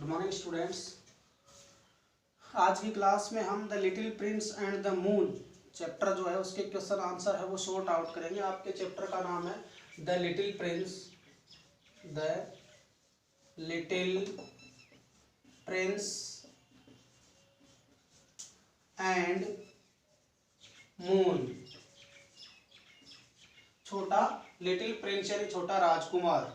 Good morning students. आज की class में हम the little Prince and the moon chapter जो है उसके क्वेश्चन आंसर है वो सॉर्ट आउट करेंगे। आपके चैप्टर का नाम है the little Prince, the little Prince and moon. छोटा लिटिल प्रिंस यानी छोटा राजकुमार,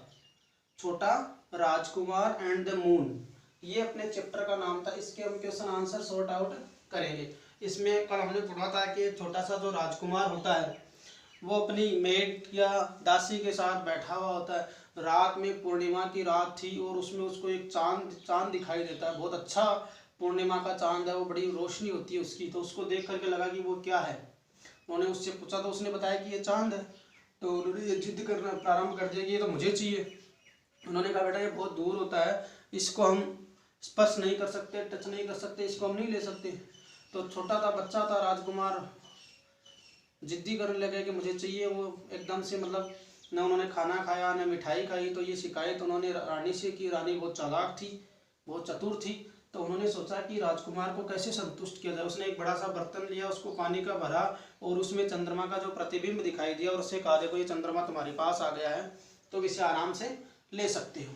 छोटा राजकुमार एंड द मून, ये अपने चैप्टर का नाम था। इसके हम क्वेश्चन आंसर सॉर्ट आउट करेंगे। इसमें कल हमने पढ़ा था कि छोटा सा जो राजकुमार होता है वो अपनी मेड या दासी के साथ बैठा हुआ होता है। रात में पूर्णिमा की रात थी और उसमें उसको एक चांद दिखाई देता है। बहुत अच्छा पूर्णिमा का चांद है, वो बड़ी रोशनी होती है उसकी। तो उसको देख करके लगा कि वो क्या है। उन्होंने उससे पूछा तो उसने बताया कि ये चांद है। तो उन्होंने ये जिद करना प्रारंभ कर दिया कि ये तो मुझे चाहिए। उन्होंने कहा बेटा ये बहुत दूर होता है, इसको हम स्पर्श नहीं कर सकते, टच नहीं कर सकते, इसको हम नहीं ले सकते। तो छोटा सा बच्चा था राजकुमार, जिद्दी करने लगे कि मुझे चाहिए। वो एकदम से मतलब न उन्होंने खाना खाया न मिठाई खाई। तो ये शिकायत उन्होंने रानी से की। रानी बहुत चालाक थी, बहुत चतुर थी। तो उन्होंने सोचा कि राजकुमार को कैसे संतुष्ट किया जाए। उसने एक बड़ा सा बर्तन लिया, उसको पानी का भरा और उसमें चंद्रमा का जो प्रतिबिंब दिखाई दिया और उससे कहा देखो ये चंद्रमा तुम्हारे पास आ गया है, तो इसे आराम से ले सकते हो।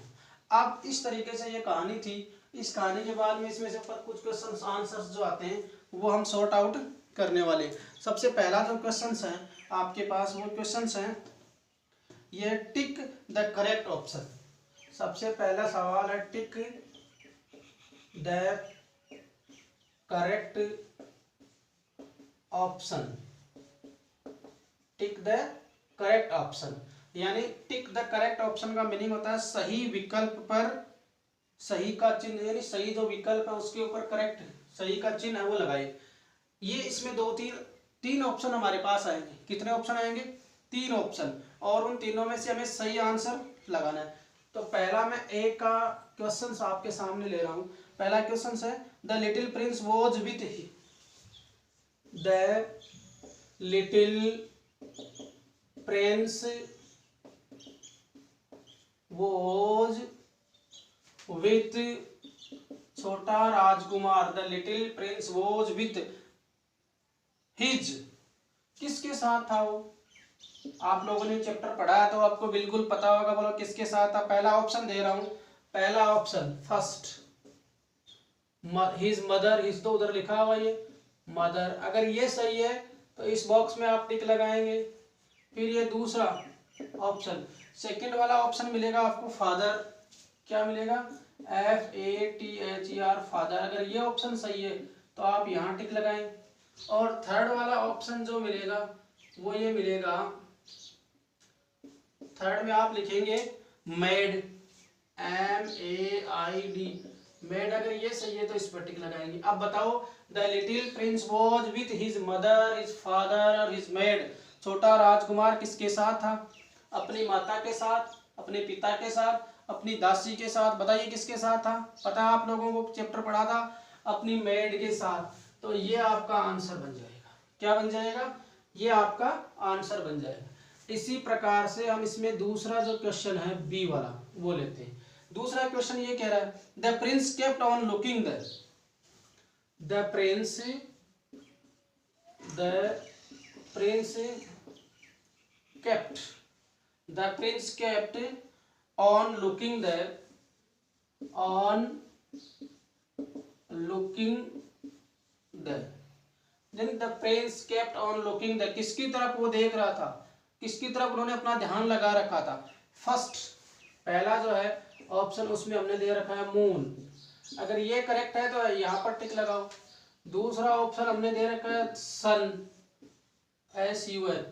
अब इस तरीके से ये कहानी थी। इस कहानी के बाद में इसमें से कुछ क्वेश्चन आंसर्स जो आते हैं वो हम सॉर्ट आउट करने वाले। सबसे पहला जो क्वेश्चन है आपके पास वो क्वेश्चन है ये टिक द करेक्ट ऑप्शन। सबसे पहला सवाल है tick the correct option. Tick the correct option यानी टिक द करेक्ट ऑप्शन का मीनिंग होता है सही विकल्प पर सही का चिन्ह, यानी सही जो विकल्प है उसके ऊपर करेक्ट सही का चिन्ह है वो लगाए। ये इसमें तीन ऑप्शन हमारे पास आएंगे। कितने ऑप्शन आएंगे? 3 ऑप्शन, और उन तीनों में से हमें सही आंसर लगाना है। तो पहला मैं ए का क्वेश्चन आपके सामने ले रहा हूं। पहला क्वेश्चन है the little prince was with he. The little prince was with, छोटा राजकुमार, the little prince was with his, किसके साथ था वो? आप लोगों ने चैप्टर पढ़ा है तो आपको बिल्कुल पता होगा। बोलो किसके साथ था? पहला ऑप्शन दे रहा हूं। पहला option first his mother, his तो उधर लिखा हुआ ये मदर। अगर ये सही है तो इस बॉक्स में आप टिक लगाएंगे। फिर ये दूसरा ऑप्शन, सेकंड वाला ऑप्शन मिलेगा आपको फादर। क्या मिलेगा? FATHER, father. अगर ये ऑप्शन सही है तो आप यहाँ टिक लगाएं। और थर्ड वाला ऑप्शन जो मिलेगा वो ये मिलेगा, थर्ड में आप लिखेंगे मेड, MAID, मेड। अगर ये सही है तो इस पर टिक लगाएंगे। अब बताओ the little prince was with his mother, his father और हिज मेड। छोटा राजकुमार किसके साथ था? अपनी माता के साथ, अपने पिता के साथ, अपनी दासी के साथ। बताइए किसके साथ था? पता है आप लोगों को, चैप्टर पढ़ा था, अपनी मेड के साथ। तो ये आपका आंसर बन जाएगा। क्या बन जाएगा? ये आपका आंसर बन जाएगा। इसी प्रकार से हम इसमें दूसरा जो क्वेश्चन है बी वाला वो लेते हैं। दूसरा क्वेश्चन ये कह रहा है the prince kept on looking the Prince kept on looking the prince kept on looking the, किसकी तरफ वो देख रहा था? किसकी तरफ उन्होंने अपना ध्यान लगा रखा था? फर्स्ट, पहला जो है ऑप्शन उसमें हमने दे रखा है मून। अगर ये करेक्ट है तो यहाँ पर टिक लगाओ। दूसरा ऑप्शन हमने दे रखा है सन, SUN।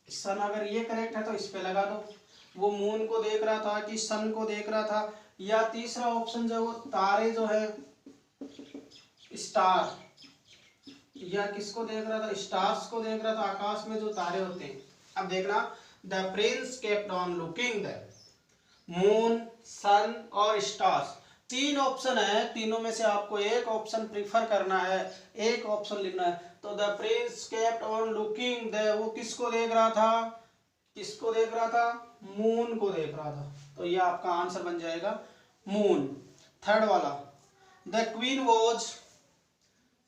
सन अगर ये करेक्ट है तो इस पे लगा दो। वो मून को देख रहा था कि सन को देख रहा था? या तीसरा ऑप्शन जो वो तारे जो है स्टार, या किसको देख रहा था? स्टार्स को देख रहा था, आकाश में जो तारे होते हैं। अब देखना the prince kept on looking the moon, sun और स्टार्स। 3 ऑप्शन है, तीनों में से आपको एक ऑप्शन प्रीफर करना है, एक ऑप्शन लिखना है। तो the prince kept on looking the, वो किसको देख रहा था? किसको देख रहा था? मून को देख रहा था। तो ये आपका आंसर बन जाएगा मून। थर्ड वाला, द क्वीन वॉज,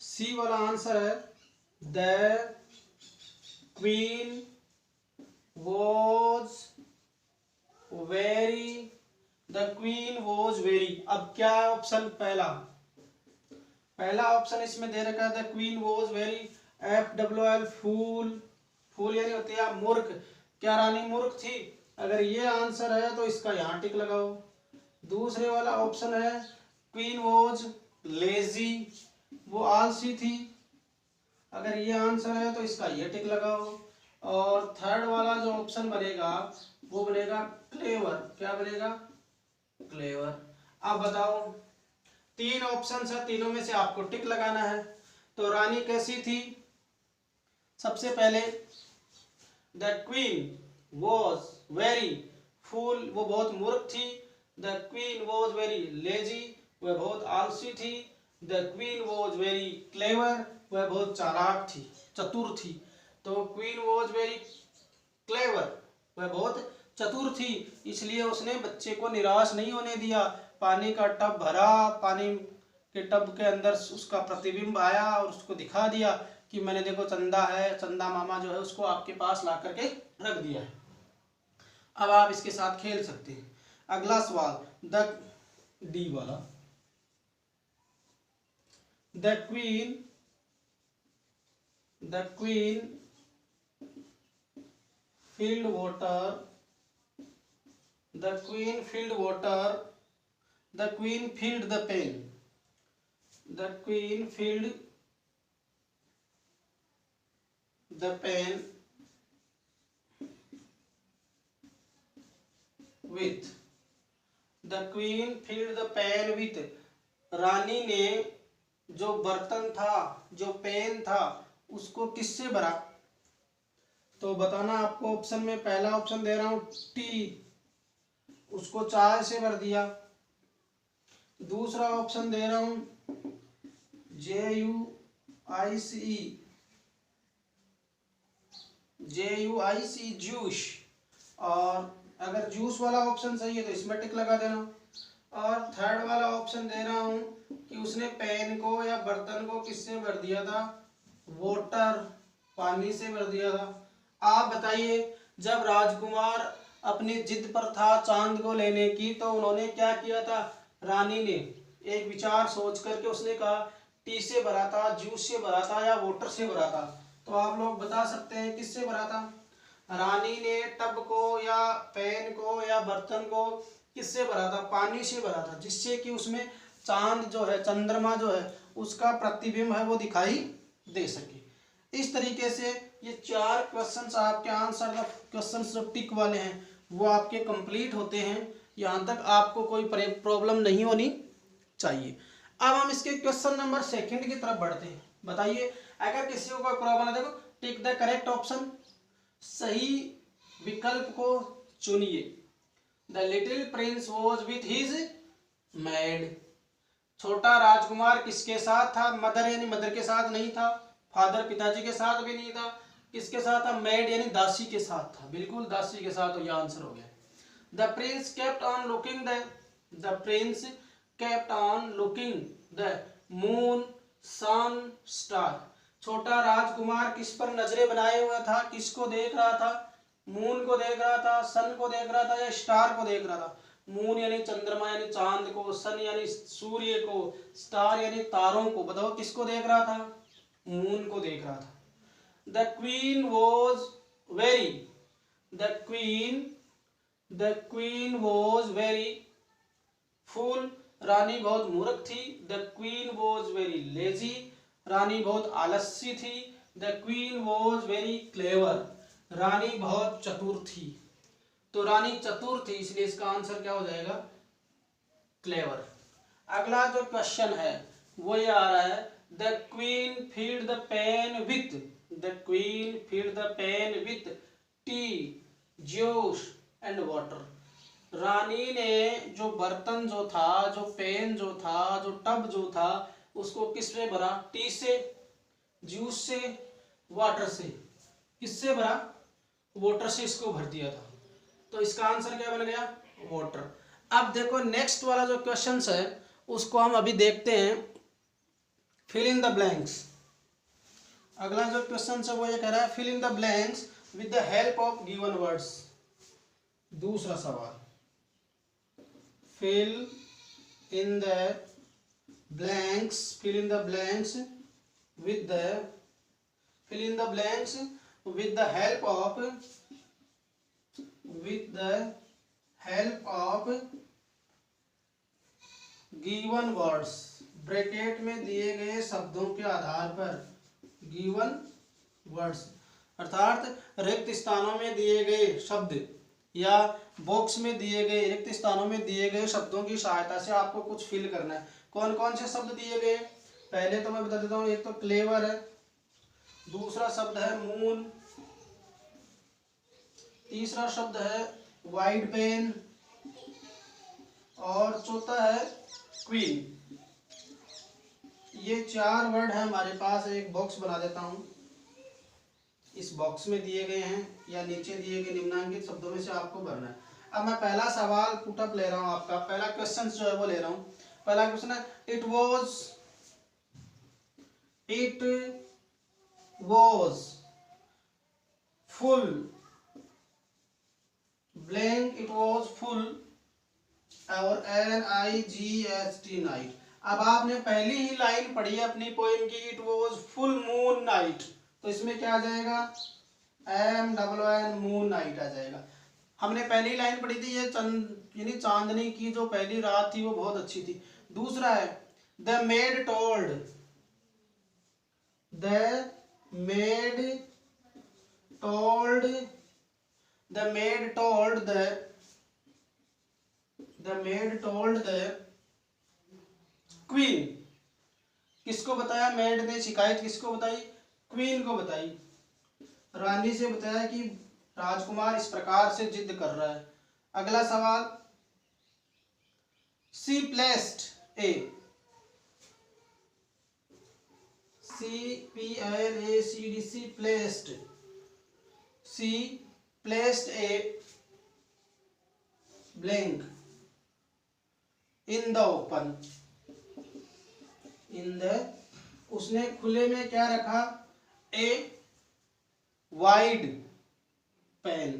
सी वाला आंसर है the queen was very, the queen was very. अब क्या है ऑप्शन? पहला ऑप्शन इसमें दे रखा है the queen was very, FWL फूल, फूल यानी होती है मूर्ख, क्या रानी मूर्ख थी? अगर ये आंसर है तो इसका यहाँ टिक लगाओ। दूसरे वाला ऑप्शन है क्वीन वॉज लेजी, वो आलसी थी, अगर ये आंसर है तो इसका ये टिक लगाओ। और थर्ड वाला जो ऑप्शन बनेगा वो बनेगा क्लेवर, क्या बनेगा? क्लेवर। अब बताओ, तीन ऑप्शन है, तीनों में से आपको टिक लगाना है। तो रानी कैसी थी? सबसे पहले द क्वीन वॉज वेरी फूल, वो बहुत मूर्ख थी। The queen was very lazy, वह बहुत आलसी थी। The queen was very clever, वह बहुत चालाक थी, चतुर थी। तो क्वीन वॉज वेरी क्लेवर, वह बहुत चतुर थी, इसलिए उसने बच्चे को निराश नहीं होने दिया। पानी का टब भरा, पानी के टब के अंदर उसका प्रतिबिंब आया और उसको दिखा दिया कि मैंने देखो चंदा है, चंदा मामा जो है उसको आपके पास ला करके रख दिया है। अब आप इसके साथ खेल सकते हैं। अगला सवाल, द डी वाला, the queen filled water, the queen filled water, the queen filled the pen, the queen filled the pen with, the queen filled the pen with, रानी ने जो बर्तन था, जो पेन था, उसको किससे भरा? तो बताना आपको। ऑप्शन में पहला ऑप्शन दे रहा हूं टी, उसको चाय से भर दिया। दूसरा ऑप्शन दे रहा हूं JUIC जूस, और अगर जूस वाला ऑप्शन सही है तो इसमें टिक लगा देना। और थर्ड वाला ऑप्शन दे रहा हूं कि उसने पेन को या बर्तन को किससे भर दिया था? वाटर, पानी से भर दिया था। आप बताइए, जब राजकुमार अपनी जिद पर था चांद को लेने की, तो उन्होंने क्या किया था? रानी ने एक विचार सोच करके उसने कहा टी से भरा था, जूस से भरा था या वाटर से भरा था? तो आप लोग बता सकते हैं किससे भरा था? रानी ने टब को या पेन को या बर्तन को किससे भरा था? पानी से भरा था, जिससे कि उसमें चांद जो है, चंद्रमा जो है, उसका प्रतिबिंब है वो दिखाई दे सके। इस तरीके से ये चार क्वेश्चंस आपके आंसर द क्वेश्चंस जो टिक वाले हैं वो आपके कंप्लीट होते हैं। यहाँ तक आपको कोई प्रॉब्लम नहीं होनी चाहिए। अब हम इसके क्वेश्चन नंबर सेकंड की तरफ बढ़ते हैं। बताइए, अगर किसी को कोई प्रॉब्लम है, देखो टिक द करेक्ट ऑप्शन, सही विकल्प को चुनिए। The little prince was with his mad, छोटा राजकुमार किसके साथ था? मदर यानी मदर के साथ नहीं था, फादर पिताजी के साथ भी नहीं था, किसके साथ था? मैड यानी दासी के साथ था, बिल्कुल दासी के साथ। तो यह आंसर हो गया। The prince kept on looking the prince kept on looking the moon sun star, छोटा राजकुमार किस पर नजरें बनाए हुआ था? किसको देख रहा था? मून को देख रहा था, सन को देख रहा था या स्टार को देख रहा था? मून यानी चंद्रमा यानी चांद को, सन यानी सूर्य को, स्टार यानी तारों को। बताओ किसको देख रहा था? मून को देख रहा था। The queen was very, the queen was very fool, रानी बहुत मूर्ख थी। The queen was very lazy, रानी बहुत आलसी थी। The queen was very clever, रानी बहुत चतुर थी। तो रानी चतुर थी, इसलिए इसका आंसर क्या हो जाएगा? क्लेवर। अगला जो क्वेश्चन है वो ये आ रहा है, the queen filled the pan with, the queen filled the pan with tea juice and water, रानी ने जो बर्तन जो था, जो पेन जो था, जो टब जो था, उसको किससे भरा? टी से, जूस से, वाटर से। किससे भरा? वाटर से इसको भर दिया था। तो इसका आंसर क्या बन गया? वाटर। अब देखो नेक्स्ट वाला जो क्वेश्चन है उसको हम अभी देखते हैं, फिल इन द ब्लैंक्स। अगला जो क्वेश्चन है वो ये कह रहा है fill in the blanks with the help of given words. दूसरा सवाल, fill in the blanks, fill in the blanks with the, fill in the blanks with the help of, with the help of given words। Bracket में दिए गए शब्दों के आधार पर, given words अर्थात रिक्त स्थानों में दिए गए शब्द या बॉक्स में दिए गए रिक्त स्थानों में दिए गए शब्दों की सहायता से आपको कुछ फिल करना है। कौन कौन से शब्द दिए गए? पहले तो मैं बता देता हूँ, एक तो क्लेवर है, दूसरा शब्द है मून, तीसरा शब्द है वाइड पेन और चौथा है क्वीन। ये 4 वर्ड है हमारे पास। एक बॉक्स बना देता हूं, इस बॉक्स में दिए गए हैं या नीचे दिए गए निम्नांकित शब्दों में से आपको भरना है। अब मैं पहला सवाल पुटअप ले रहा हूं, आपका पहला क्वेश्चन जो है वो ले रहा हूं। पहला क्वेश्चन है it was full blank, it was full और NIGHT night। अब आपने पहली ही लाइन पढ़ी है अपनी पोएम की, it was full moon night, तो इसमें क्या आ जाएगा? MNN मून नाइट आ जाएगा। हमने पहली लाइन पढ़ी थी, ये यानी चांदनी की जो पहली रात थी वो बहुत अच्छी थी। दूसरा है the made told, the maid told the queen। किसको बताया? मेड ने शिकायत किसको बताई? क्वीन को बताई, रानी से बताया कि राजकुमार इस प्रकार से जिद कर रहा है। अगला सवाल, she placed a, CPLACD, she placed a blank in the open, उसने खुले में क्या रखा? ए वाइड पेन,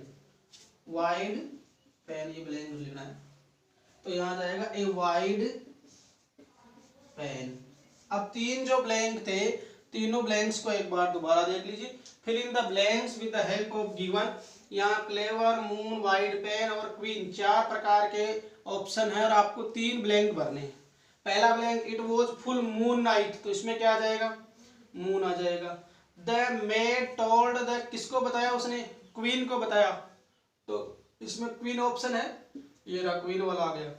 ये ब्लैंक लिखना है तो यहां जाएगा ए वाइड पेन। अब 3 जो ब्लैंक थे, तीनों ब्लैंक्स को एक बार दोबारा देख लीजिए। Fill in the blanks with the help of given. यहाँ क्लेवर, मून, वाइड पेन और क्वीन 4 प्रकार के ऑप्शन है और आपको 3 ब्लैंक भरने हैं। पहला blank it was full moon night, तो इसमें क्या आ जाएगा? मून आ जाएगा। द मेड टोल्ड द, किसको बताया उसने? क्वीन को बताया, तो इसमें क्वीन ऑप्शन है, ये रहा क्वीन वाला आ गया।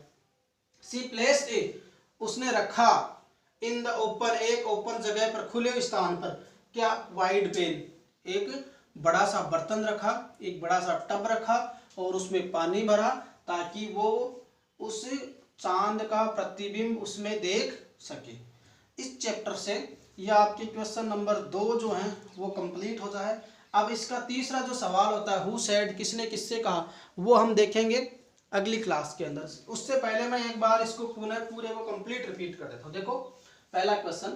सी प्लेस्ड ए, उसने रखा, इन द ओपन, एक ओपन जगह पर, खुले स्थान पर, क्या? वाइड पेन, एक बड़ा सा बर्तन रखा, एक बड़ा सा टब रखा और उसमें पानी भरा ताकि वो उस चांद का प्रतिबिंब उसमें देख सके। इस चैप्टर से यह आपके क्वेश्चन नंबर 2 जो है वो कंप्लीट हो जाए। अब इसका तीसरा जो सवाल होता है हु सेड, किसने किससे कहा, वो हम देखेंगे अगली क्लास के अंदर। उससे पहले मैं एक बार इसको पूरे को कंप्लीट रिपीट कर देता हूँ। देखो पहला question,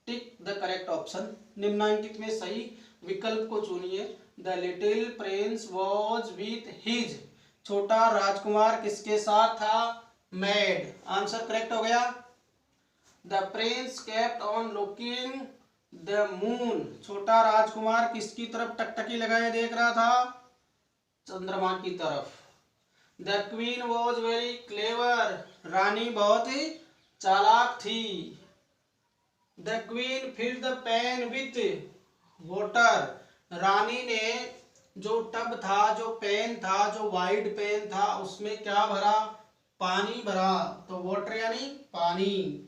tick the correct option, निम्नांकित में सही विकल्प को चुनिए। The little prince was with his, छोटा राजकुमार किसके साथ था? मैड, आंसर करेक्ट हो गया। The prince kept on looking the moon, छोटा राजकुमार किसकी तरफ टकटकी लगाए देख रहा था? चंद्रमा की तरफ। The queen was very clever, रानी बहुत ही चालाक थी। The queen filled the pan with water, रानी ने जो टब था, जो पेन था, जो वाइड पेन था, उसमें क्या भरा? पानी भरा, तो वाटर यानी पानी।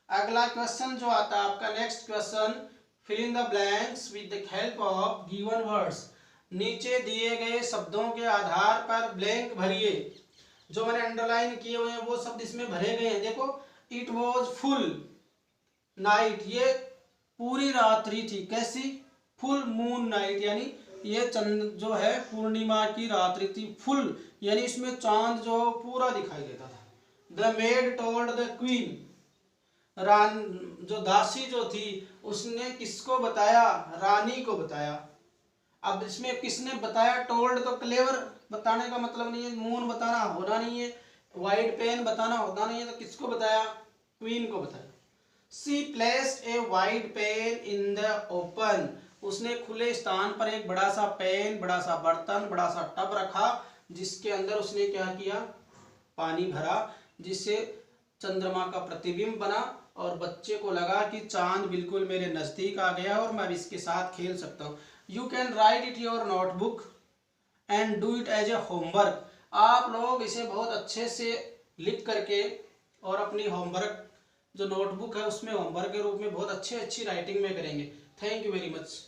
अगला क्वेश्चन जो आता है आपका next question, fill in the blanks with the help of given words, नीचे दिए गए शब्दों के आधार पर ब्लैंक भरिए। जो मैंने अंडरलाइन किए हुए हैं वो शब्द इसमें भरे गए हैं। देखो इट वॉज फुल नाइट, ये पूरी रात्रि थी, कैसी? फुल मून नाइट यानी ये चंद जो है पूर्णिमा की रात्रि थी, फुल यानी इसमें चांद जो पूरा दिखाई देता था। The made told the queen, जो दासी जो थी उसने किसको बताया, रानी को बताया। अब इसमें किसने बताया, टोल्ड तो क्लेवर बताने का मतलब नहीं है, मून बताना होना नहीं है, वाइट पेन बताना होता नहीं है, तो किसको बताया, क्वीन को बताया। She placed a white pen in the open, उसने खुले स्थान पर एक बड़ा सा पेन, बड़ा सा बर्तन, बड़ा सा टब रखा, जिसके अंदर उसने क्या किया, पानी भरा, जिससे चंद्रमा का प्रतिबिंब बना और बच्चे को लगा कि चांद बिल्कुल मेरे नज़दीक आ गया और मैं अब इसके साथ खेल सकता हूँ। You can write it your notebook and do it as a homework, आप लोग इसे बहुत अच्छे से लिख करके और अपनी होमवर्क जो नोटबुक है उसमें होमवर्क के रूप में बहुत अच्छी राइटिंग में करेंगे। Thank you very much.